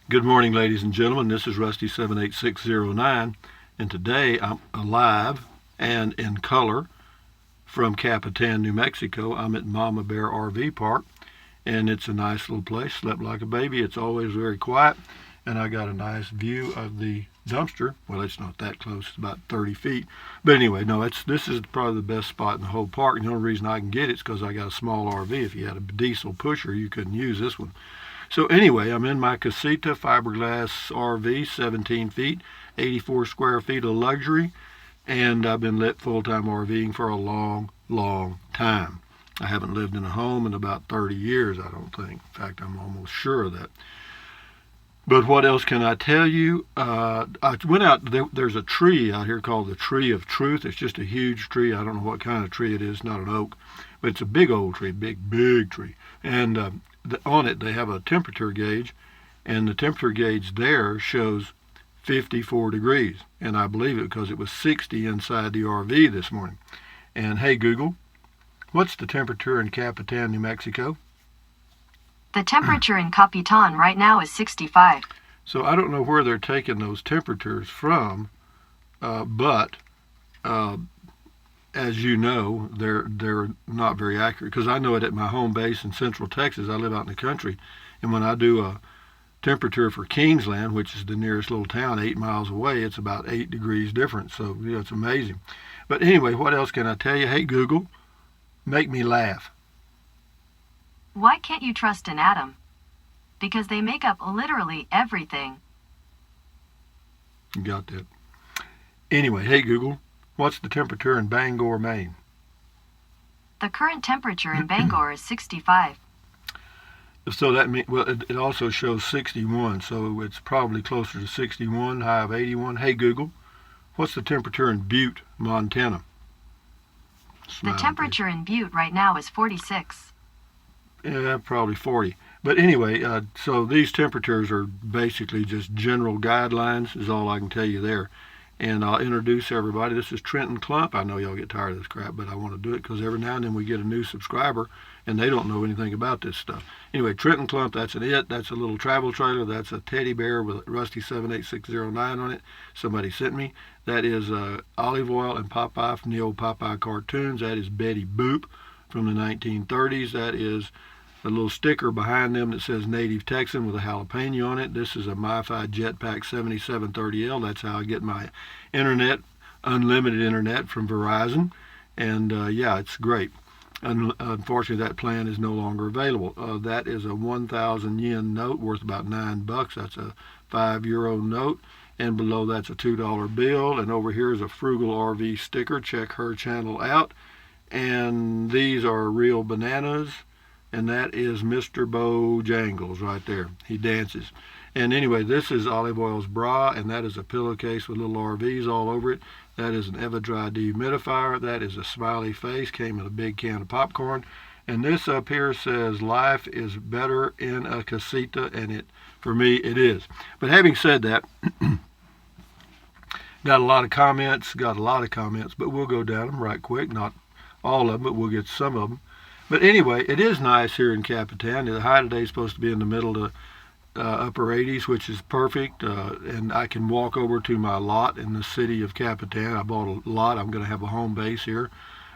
Good morning, ladies and gentlemen. This is Rusty78609, and today I'm alive and in color from Capitan, New Mexico. I'm at Mama Bear RV Park, and it's a nice little place. Slept like a baby. It's always very quiet, and I got a nice view of the dumpster. Well, it's not that close. It's about 30 feet. But anyway, no, this is probably the best spot in the whole park. And the only reason I can get it is because I got a small RV. If you had a diesel pusher, you couldn't use this one. So anyway, I'm in my Casita fiberglass RV, 17 feet, 84 square feet of luxury, and I've been full-time RVing for a long, long time. I haven't lived in a home in about 30 years, I don't think. In fact, I'm almost sure of that. But what else can I tell you? I went out, there's a tree out here called the Tree of Truth. It's just a huge tree. I don't know what kind of tree it is, not an oak, but it's a big old tree, big tree. And on it they have a temperature gauge, and the temperature gauge there shows 54 degrees, and I believe it because it was 60 inside the RV this morning. And hey Google, what's the temperature in Capitan, New Mexico? The temperature in Capitan right now is 65. So I don't know where they're taking those temperatures from, but as you know, they're not very accurate, because I know it at my home base in Central Texas. I live out in the country, and when I do a temperature for Kingsland, which is the nearest little town 8 miles away, it's about 8 degrees difference. So it's amazing. But anyway, what else can I tell you? Hey Google, make me laugh. Why can't you trust an atom? Because they make up literally everything. You got that. Anyway, hey Google, what's the temperature in Bangor, Maine? The current temperature in Bangor is 65. So that means, well, it also shows 61, so it's probably closer to 61, high of 81. Hey Google, what's the temperature in Butte, Montana? The temperature in Butte right now is 46. Yeah, probably 40. But anyway, so these temperatures are basically just general guidelines, is all I can tell you there. And I'll introduce everybody. This is Trenton Klump. I know y'all get tired of this crap, but I want to do it because every now and then we get a new subscriber and they don't know anything about this stuff. Anyway, Trenton Klump, that's an it. That's a little travel trailer. That's a teddy bear with Rusty78609 on it. Somebody sent me. That is olive oil and Popeye from the old Popeye cartoons. That is Betty Boop from the 1930s. That is a little sticker behind them that says Native Texan with a jalapeno on it. This is a MiFi Jetpack 7730L. That's how I get my internet, unlimited internet from Verizon. And yeah, it's great. Unfortunately, that plan is no longer available. That is a 1,000 yen note worth about $9. That's a €5 note. And below that's a $2 bill. And over here is a Frugal RV sticker. Check her channel out. And these are real bananas. And that is Mr. Bojangles right there. He dances. And anyway, this is Olive Oil's bra, and that is a pillowcase with little RVs all over it. That is an Evidry dehumidifier. That is a smiley face, came in a big can of popcorn. And this up here says, life is better in a casita, and for me, it is. But having said that, got a lot of comments, but we'll go down them right quick. Not all of them, but we'll get some of them. But anyway, it is nice here in Capitan. The high today is supposed to be in the middle to upper 80s, which is perfect. And I can walk over to my lot in the city of Capitan. I bought a lot. I'm going to have a home base here.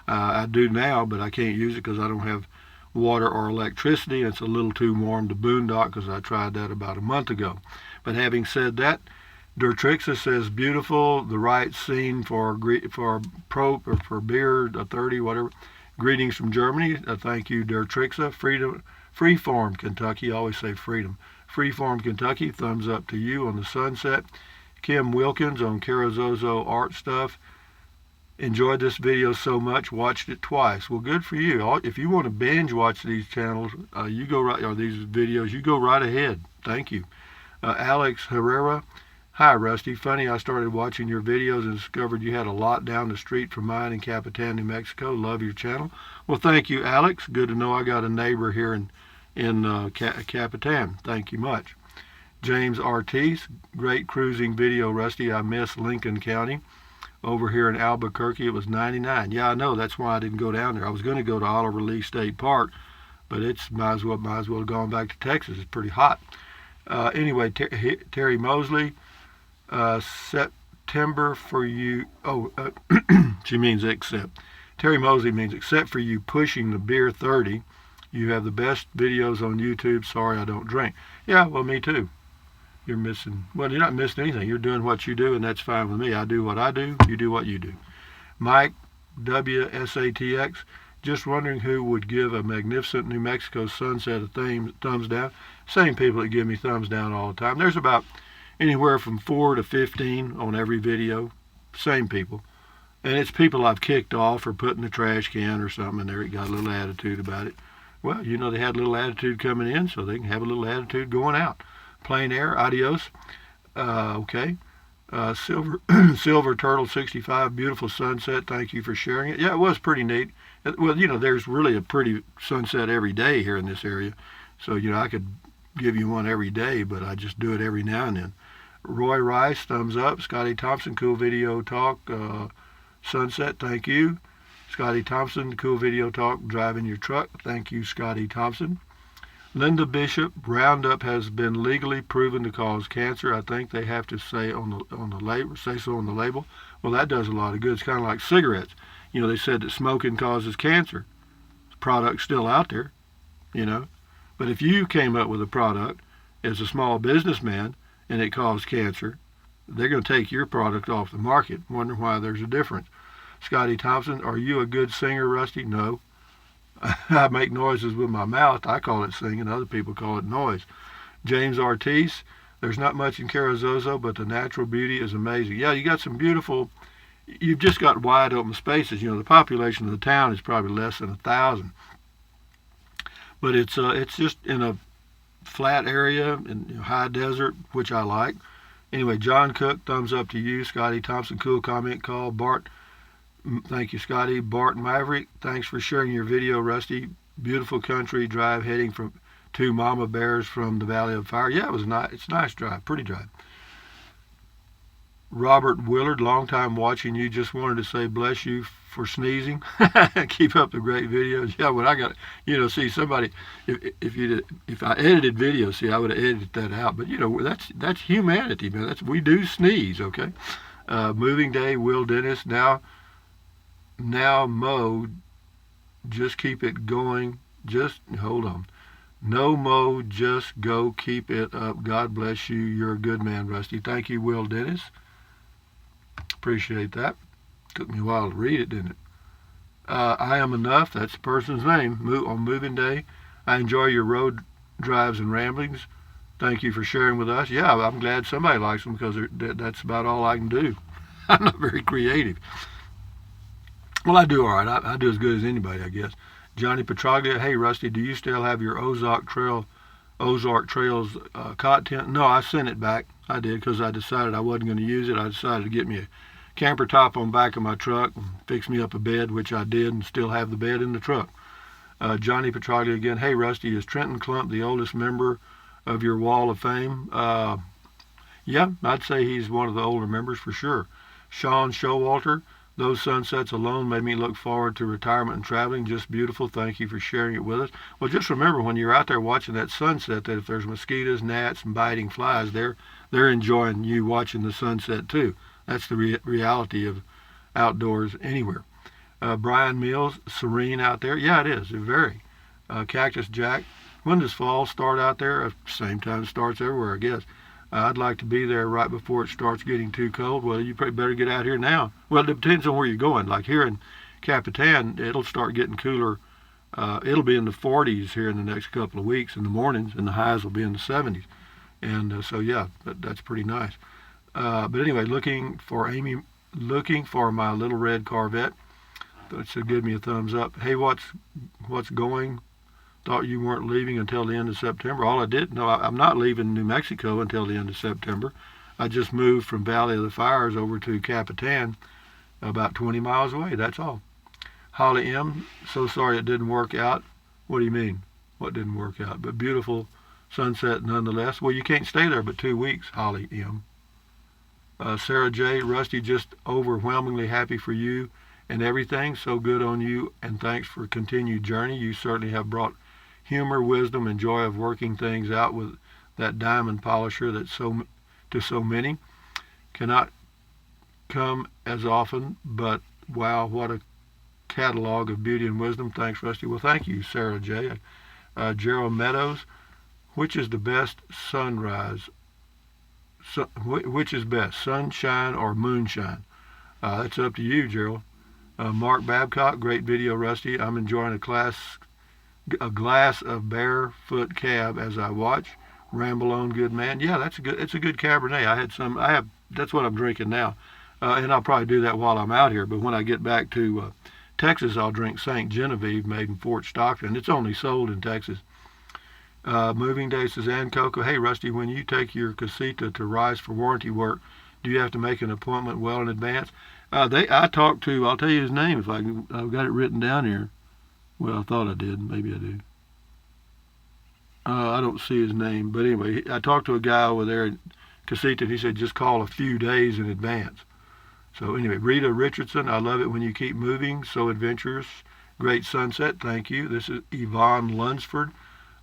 I do now, but I can't use it because I don't have water or electricity. It's a little too warm to boondock because I tried that about a month ago. But having said that, Dertrixa says beautiful, the right scene for beer, 30, whatever. Greetings from Germany. Thank you, Dertrixa. Freeform, Kentucky. I always say freedom. Freeform, Kentucky. Thumbs up to you on the sunset. Kim Wilkins on Carazozo Art Stuff. Enjoyed this video so much, watched it twice. Well, good for you. If you want to binge watch these channels, these videos, you go right ahead. Thank you. Alex Herrera. Hi, Rusty. Funny, I started watching your videos and discovered you had a lot down the street from mine in Capitan, New Mexico. Love your channel. Well, thank you, Alex. Good to know I got a neighbor here in Capitan. Thank you much. James Ortiz, great cruising video, Rusty. I miss Lincoln County. Over here in Albuquerque, it was 99. Yeah, I know. That's why I didn't go down there. I was going to go to Oliver Lee State Park, but it's might as well have gone back to Texas. It's pretty hot. Anyway, Terry Mosley, September for you. Oh, she means except. Terry Mosley means except for you pushing the beer 30. You have the best videos on YouTube. Sorry, I don't drink. Yeah, well, me too. You're missing. Well, you're not missing anything. You're doing what you do, and that's fine with me. I do what I do. You do what you do. Mike WSATX. Just wondering who would give a magnificent New Mexico sunset a thumbs down. Same people that give me thumbs down all the time. There's about anywhere from 4 to 15 on every video. Same people. And it's people I've kicked off or put in the trash can or something, and they got a little attitude about it. Well, you know, they had a little attitude coming in, so they can have a little attitude going out. Plain air, adios. Okay. Silver Silver Turtle 65, beautiful sunset. Thank you for sharing it. Yeah, it was pretty neat. Well, you know, there's really a pretty sunset every day here in this area. So, you know, I could give you one every day, but I just do it every now and then. Roy Rice, thumbs up. Scotty Thompson, cool video talk. Sunset, thank you. Scotty Thompson, cool video talk, driving your truck. Thank you, Scotty Thompson. Linda Bishop, Roundup has been legally proven to cause cancer. I think they have to say on the label, say so on the label. Well, that does a lot of good. It's kind of like cigarettes. You know, they said that smoking causes cancer. The product's still out there, you know. But if you came up with a product as a small businessman and it caused cancer, they're going to take your product off the market. Wonder why there's a difference. Scotty Thompson, are you a good singer, Rusty? No. I make noises with my mouth. I call it singing. Other people call it noise. James Ortiz, there's not much in Carrizozo, but the natural beauty is amazing. Yeah, you got some beautiful, you've just got wide open spaces. You know, the population of the town is probably less than 1,000. But it's just in a flat area, in high desert, which I like. Anyway, John Cook, thumbs up to you. Scotty Thompson, cool comment call. Bart, thank you, Scotty. Bart Maverick, thanks for sharing your video, Rusty. Beautiful country drive heading to Mama Bears from the Valley of Fire. Yeah, it was nice. It's a nice drive, pretty drive. Robert Willard, long time watching you. Just wanted to say bless you for sneezing. Keep up the great videos. Yeah, when I got, you know, see somebody, if I edited videos, see, I would have edited that out. But you know, that's humanity, man. We do sneeze, okay? Moving Day, Will Dennis. Now, Mo, just keep it going. Just hold on. No, Mo, just go. Keep it up. God bless you. You're a good man, Rusty. Thank you, Will Dennis. Appreciate that. Took me a while to read it, didn't it? I am enough. That's the person's name. On Moving Day. I enjoy your road drives and ramblings. Thank you for sharing with us. Yeah, I'm glad somebody likes them because that's about all I can do. I'm not very creative. Well, I do all right. I do as good as anybody, I guess. Johnny Petraglia, hey, Rusty, do you still have your Ozark Trails content? No, I sent it back. I did because I decided I wasn't going to use it. I decided to get me a camper top on the back of my truck and fix me up a bed, which I did, and still have the bed in the truck. Johnny Petraglia again, hey, Rusty, is Trenton Clump the oldest member of your Wall of Fame? Yeah, I'd say he's one of the older members for sure. Sean Showalter, those sunsets alone made me look forward to retirement and traveling. Just beautiful. Thank you for sharing it with us. Well, just remember when you're out there watching that sunset that if there's mosquitoes, gnats, and biting flies, they're enjoying you watching the sunset too. That's the reality of outdoors anywhere. Brian Mills, serene out there. Yeah, it is. Very. Cactus Jack, when does fall start out there? Same time it starts everywhere, I guess. I'd like to be there right before it starts getting too cold. Well, you probably better get out here now. Well, it depends on where you're going. Like here in Capitan, it'll start getting cooler. It'll be in the 40s here in the next couple of weeks in the mornings, and the highs will be in the 70s. And so, yeah, that's pretty nice. But anyway, looking for my little red Corvette. So give me a thumbs up. Hey, what's going? Thought you weren't leaving until the end of September. All I did, no, I'm not leaving New Mexico until the end of September. I just moved from Valley of the Fires over to Capitan, about 20 miles away. That's all. Holly M, so sorry it didn't work out. What do you mean? What didn't work out? But beautiful sunset nonetheless. Well, you can't stay there but 2 weeks, Holly M. Sarah J, Rusty, just overwhelmingly happy for you and everything. So good on you, and thanks for continued journey. You certainly have brought humor, wisdom, and joy of working things out with that diamond polisher that to so many cannot come as often, but wow, what a catalog of beauty and wisdom. Thanks, Rusty. Well, thank you, Sarah J. Gerald Meadows, which is the best sunrise? Which is best, sunshine or moonshine? That's up to you, Gerald. Mark Babcock, great video, Rusty. I'm enjoying a glass of Barefoot Cab as I watch. Ramble on, good man. Yeah, it's a good Cabernet. That's what I'm drinking now, and I'll probably do that while I'm out here. But when I get back to Texas, I'll drink St. Genevieve, made in Fort Stockton. It's only sold in Texas. Moving Day, Suzanne Coco. Hey, Rusty, when you take your casita to Rice for warranty work, do you have to make an appointment well in advance? I talked to, I'll tell you his name if I've got it written down here. Well, I thought I did. Maybe I do. I don't see his name. But anyway, I talked to a guy over there at Casita, and he said just call a few days in advance. So anyway, Rita Richardson, I love it when you keep moving. So adventurous. Great sunset. Thank you. This is Yvonne Lunsford.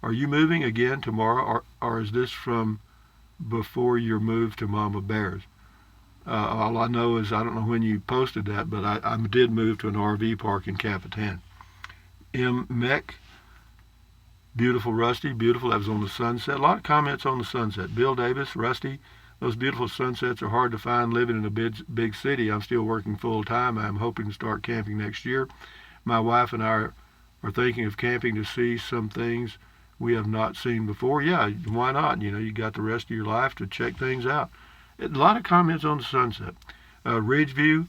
Are you moving again tomorrow, or is this from before your move to Mama Bear's? All I know is I don't know when you posted that, but I did move to an RV park in Capitan. M. Meck, beautiful Rusty, beautiful. That was on the sunset. A lot of comments on the sunset. Bill Davis, Rusty, those beautiful sunsets are hard to find living in a big city. I'm still working full time. I'm hoping to start camping next year. My wife and I are thinking of camping to see some things we have not seen before. Yeah, why not? You got the rest of your life to check things out. A lot of comments on the sunset. Ridgeview,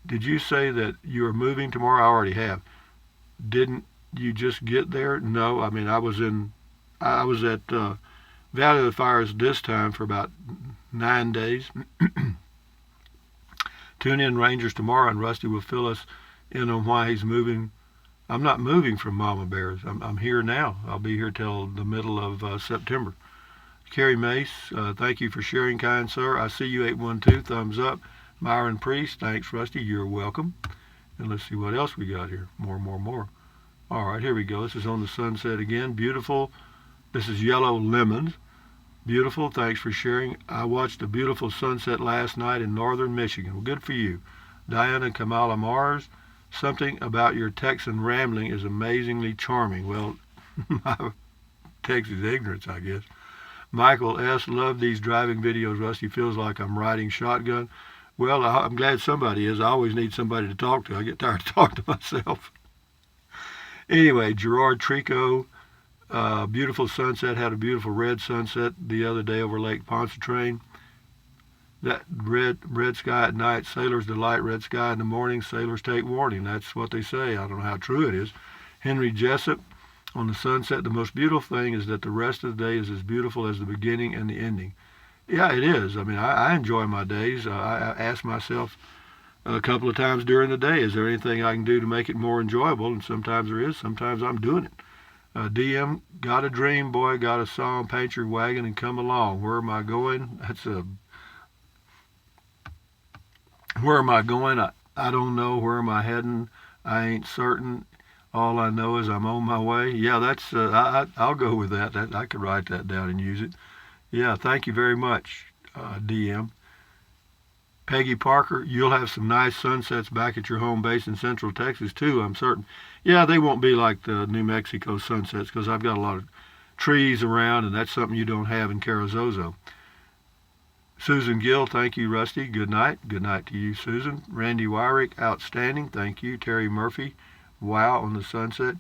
did you say that you are moving tomorrow? I already have. Didn't you just get there? No, I mean I was at Valley of the Fires this time for about 9 days. Tune in, Rangers, tomorrow, and Rusty will fill us in on why he's moving. I'm not moving from Mama Bear's. I'm here now. I'll be here till the middle of September. Carrie Mace, thank you for sharing, kind sir. I see you, 812, thumbs up. Myron Priest, thanks, Rusty. You're welcome. And let's see what else we got here. More. All right, here we go. This is on the sunset again. Beautiful. This is Yellow Lemons. Beautiful. Thanks for sharing. I watched a beautiful sunset last night in northern Michigan. Well, good for you. Diana Kamala Mars, something about your Texan rambling is amazingly charming. Well, my Texas ignorance, I guess. Michael S., love these driving videos, Rusty. Feels like I'm riding shotgun. Well, I'm glad somebody is. I always need somebody to talk to. I get tired of talking to myself. Anyway, Gerard Trico, beautiful sunset. Had a beautiful red sunset the other day over Lake Pontchartrain. That red sky at night, sailors delight. Red sky in the morning, sailors take warning. That's what they say. I don't know how true it is. Henry Jessup, on the sunset, the most beautiful thing is that the rest of the day is as beautiful as the beginning and the ending. Yeah, it is. I mean, I enjoy my days. I ask myself a couple of times during the day, is there anything I can do to make it more enjoyable? And sometimes there is. Sometimes I'm doing it. DM, got a dream, boy, got a song, paint your wagon and come along. Where am I going? Where am I going? I don't know. Where am I heading? I ain't certain. All I know is I'm on my way. Yeah, that's I'll go with that. I could write that down and use it. Yeah, thank you very much, DM. Peggy Parker, you'll have some nice sunsets back at your home base in Central Texas, too, I'm certain. Yeah, they won't be like the New Mexico sunsets because I've got a lot of trees around, and that's something you don't have in Carrizozo. Susan Gill, thank you, Rusty. Good night. Good night to you, Susan. Randy Wyrick, outstanding. Thank you. Terry Murphy, wow on the sunset.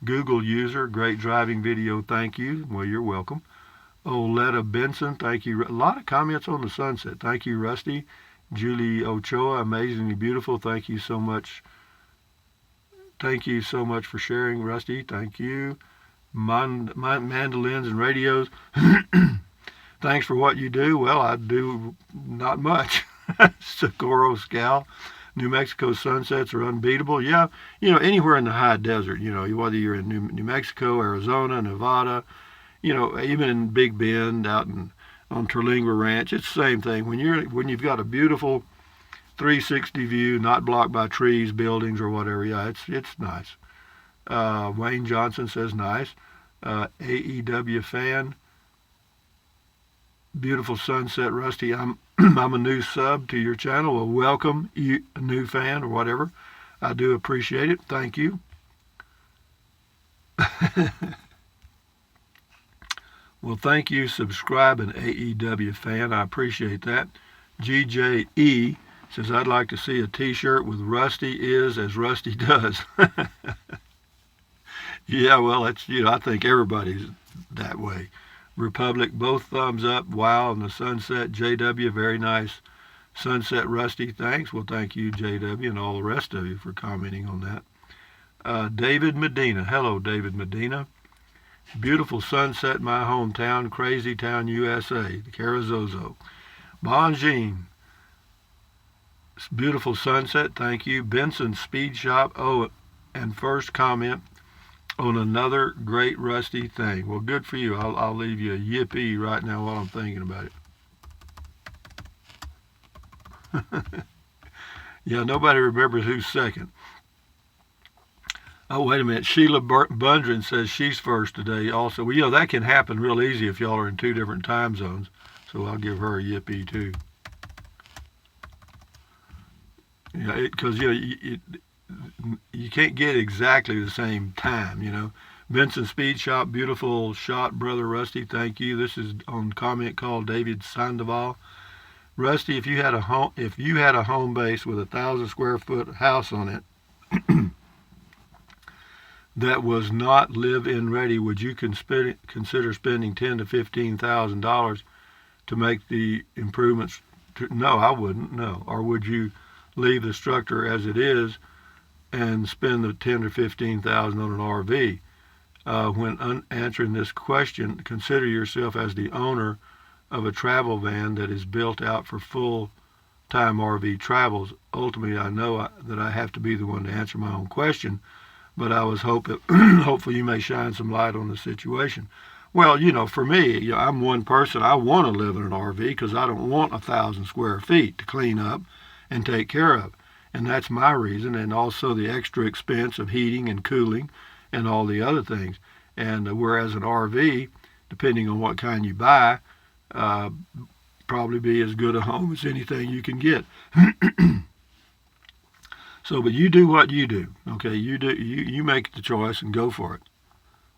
Google user, great driving video. Thank you. Well, you're welcome. Oleta Benson, thank you. A lot of comments on the sunset. Thank you, Rusty. Julie Ochoa, amazingly beautiful. Thank you so much. Thank you so much for sharing, Rusty. Thank you. Mandolins and radios. Thanks for what you do. Well, I do not much. Socorro Scal. New Mexico sunsets are unbeatable. Yeah, anywhere in the high desert, whether you're in New Mexico, Arizona, Nevada, even in Big Bend out on Terlingua Ranch, it's the same thing. When you've got a beautiful 360 view, not blocked by trees, buildings, or whatever, yeah, it's nice. Wayne Johnson says nice. AEW fan, Beautiful Sunset Rusty, I'm I'm a new sub to your channel. Well, welcome, you a new fan or whatever. I do appreciate it. Thank you. Well, thank you, subscribing AEW fan. I appreciate that. GJE says, I'd like to see a t-shirt with Rusty is as Rusty does. Yeah, well, it's, I think everybody's that way. Republic, both thumbs up. Wow, and the sunset. JW, very nice. Sunset Rusty, thanks. Well, thank you, JW, and all the rest of you for commenting on that. David Medina. Hello, David Medina. Beautiful sunset in my hometown, Crazy Town, USA, Carrizozo. Bonjean. Beautiful sunset, thank you. Benson Speed Shop. Oh, and first comment on another great Rusty thing. Well, good for you. I'll leave you a yippee right now while I'm thinking about it. Yeah, nobody remembers who's second. Oh, wait a minute. Sheila Bundren says she's first today also. Well, that can happen real easy if y'all are in two different time zones. So I'll give her a yippee too. Yeah, because you can't get exactly the same time. Vincent Speed Shop, beautiful shot, Brother Rusty. Thank you. This is on comment called David Sandoval. Rusty, if you had a home base with 1,000 square foot house on it that was not live-in ready, would you consider spending $10,000 to $15,000 to make the improvements? No, I wouldn't. No. Or would you leave the structure as it is and spend the $10,000 or $15,000 on an RV? When answering this question, consider yourself as the owner of a travel van that is built out for full-time RV travels. Ultimately, I know that I have to be the one to answer my own question, but I was hopefully you may shine some light on the situation. Well, for me, I'm one person. I want to live in an RV because I don't want 1,000 square feet to clean up and take care of. And that's my reason, and also the extra expense of heating and cooling and all the other things. And whereas an RV, depending on what kind you buy, probably be as good a home as anything you can get. So, but you do what you do, okay? You make the choice and go for it.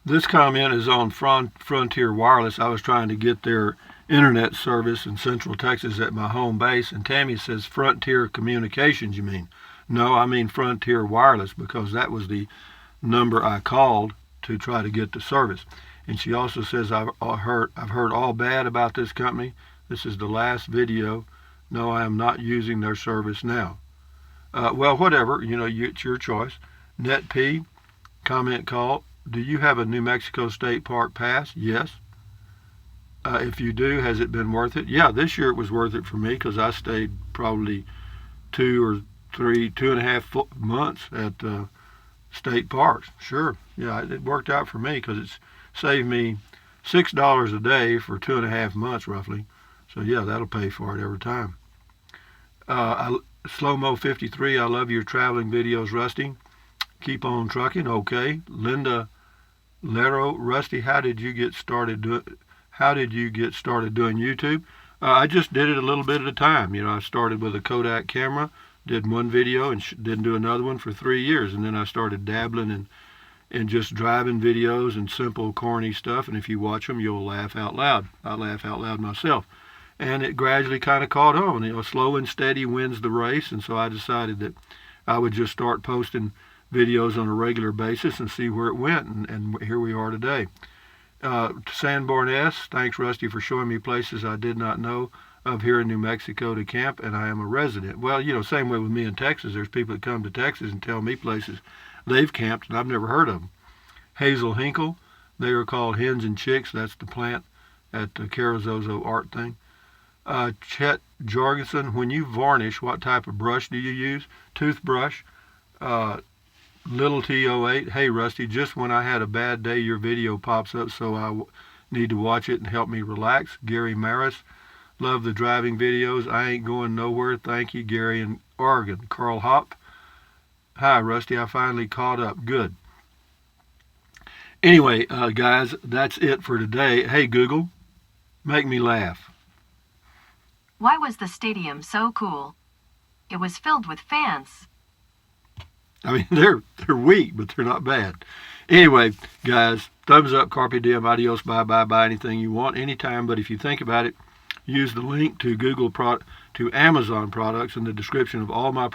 This comment is on Frontier Wireless. I was trying to get their internet service in Central Texas at my home base, and Tammy says Frontier Communications, you mean? No, I mean Frontier Wireless, because that was the number I called to try to get the service. And she also says, I've heard all bad about this company. This is the last video. No, I am not using their service now. Well, whatever, it's your choice. NetP, comment call. Do you have a New Mexico State Park pass? Yes. If you do, has it been worth it? Yeah, this year it was worth it for me because I stayed probably 2.5 months at state parks. Sure. Yeah, it worked out for me because it's saved me $6 a day for 2.5 months roughly. So yeah, that'll pay for it every time. Slow-mo 53, I love your traveling videos, Rusty. Keep on trucking. Okay. Linda Lero, Rusty, how did you get started doing YouTube? I just did it a little bit at a time. I started with a Kodak camera, did one video, and didn't do another one for 3 years. And then I started dabbling in just driving videos and simple, corny stuff. And if you watch them, you'll laugh out loud. I laugh out loud myself. And it gradually kind of caught on. Slow and steady wins the race. And so I decided that I would just start posting videos on a regular basis and see where it went. And here we are today. Sanborn S, thanks Rusty for showing me places I did not know of here in New Mexico to camp, and I am a resident. Well, same way with me in Texas. There's people that come to Texas and tell me places they've camped and I've never heard of them. Hazel Hinkle, they are called Hens and Chicks. That's the plant at the Carrizozo art thing. Chet Jorgensen, when you varnish, what type of brush do you use? Toothbrush. Little T08, hey Rusty, just when I had a bad day, your video pops up, so I need to watch it and help me relax. Gary Maris, love the driving videos. I ain't going nowhere. Thank you, Gary in Oregon. Carl Hop, hi Rusty, I finally caught up. Good. Anyway, guys, that's it for today. Hey Google, make me laugh. Why was the stadium so cool? It was filled with fans. I mean, they're weak, but they're not bad. Anyway, guys, thumbs up, carpe diem, adios, bye, bye, buy anything you want, anytime. But if you think about it, use the link to to Amazon products in the description of all my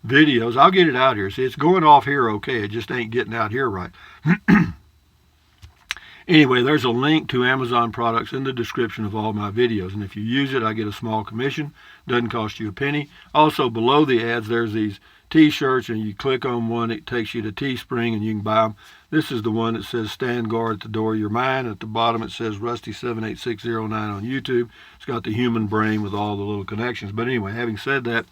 videos. I'll get it out here. See, it's going off here okay. It just ain't getting out here right. Anyway, there's a link to Amazon products in the description of all my videos. And if you use it, I get a small commission. Doesn't cost you a penny. Also, below the ads, there's these T-shirts, and you click on one, it takes you to Teespring, and you can buy them. This is the one that says Stand Guard at the Door of Your Mind. At the bottom, it says Rusty78609 on YouTube. It's got the human brain with all the little connections. But anyway, having said that,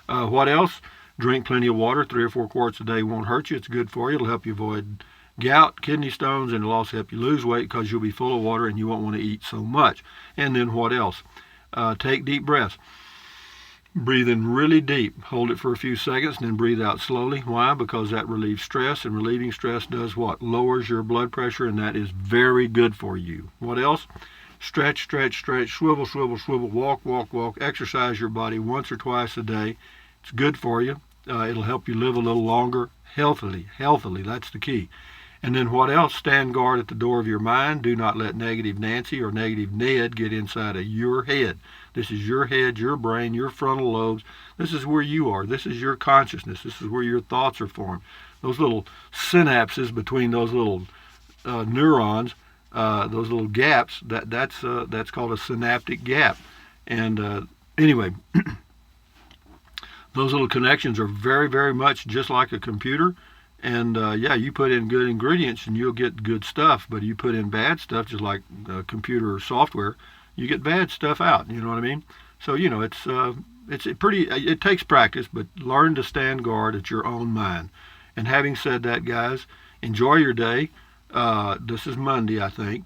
what else? Drink plenty of water. 3 or 4 quarts a day won't hurt you. It's good for you. It'll help you avoid gout, kidney stones, and it'll also help you lose weight because you'll be full of water and you won't want to eat so much. And then what else? Take deep breaths. Breathe in really deep. Hold it for a few seconds and then breathe out slowly. Why? Because that relieves stress, and relieving stress does what? Lowers your blood pressure, and that is very good for you. What else? Stretch, stretch, stretch, swivel, swivel, swivel, walk, walk, walk. Exercise your body once or twice a day. It's good for you. It'll help you live a little longer healthily. That's the key. And then what else? Stand guard at the door of your mind. Do not let negative Nancy or negative Ned get inside of your head. This is your head, your brain, your frontal lobes. This is where you are. This is your consciousness. This is where your thoughts are formed. Those little synapses between those little neurons, those little gaps, that's called a synaptic gap. And anyway, those little connections are very, very much just like a computer. And yeah, you put in good ingredients and you'll get good stuff. But you put in bad stuff, just like computer software, you get bad stuff out. You know what I mean? So you know it takes practice, but learn to stand guard at your own mind. And having said that, guys, enjoy your day. This is Monday, I think.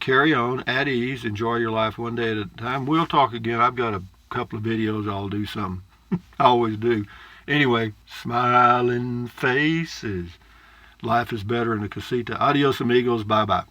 Carry on at ease. Enjoy your life one day at a time. We'll talk again. I've got a couple of videos. I'll do something. I always do. Anyway, smiling faces. Life is better in a casita. Adios, amigos. Bye-bye.